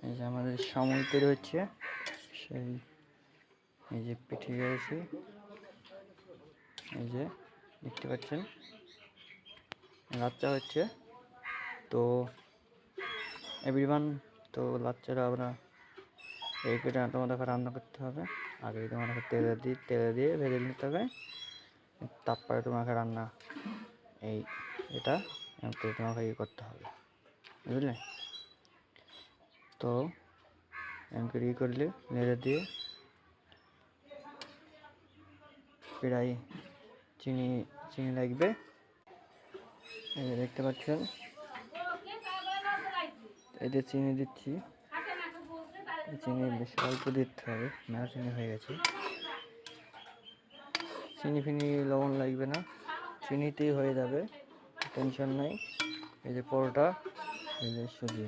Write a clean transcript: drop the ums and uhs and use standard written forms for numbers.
এই যে আমাদের সামুই তৈরি হচ্ছে, সেই এই যে পিঠে গেছে, এই যে দেখতে পাচ্ছেন লাচ্চা হচ্ছে। তো এভরিওয়ান, তো লাচ্চাটা আমরা এই পিঠা তোমাদেরকে রান্না করতে হবে। আগে তোমাদেরকে তেলে দিয়ে ভেজে নিতে হবে, তারপরে তোমাকে রান্না এটা তোমাকে করতে হবে, বুঝলে? তো এমকে করলে নেড়ে দিয়ে প্রায় চিনি লাগবে। এই যে দেখতে পাচ্ছেন, এই যে চিনি দিচ্ছি, চিনি বেশি অল্প দিতে হবে, মেলা চিনি হয়ে গেছে। চিনি ফিনি লবণ লাগবে না, চিনিতেই হয়ে যাবে, টেনশন নাই। এই যে পরোটা, এই যে সুজি।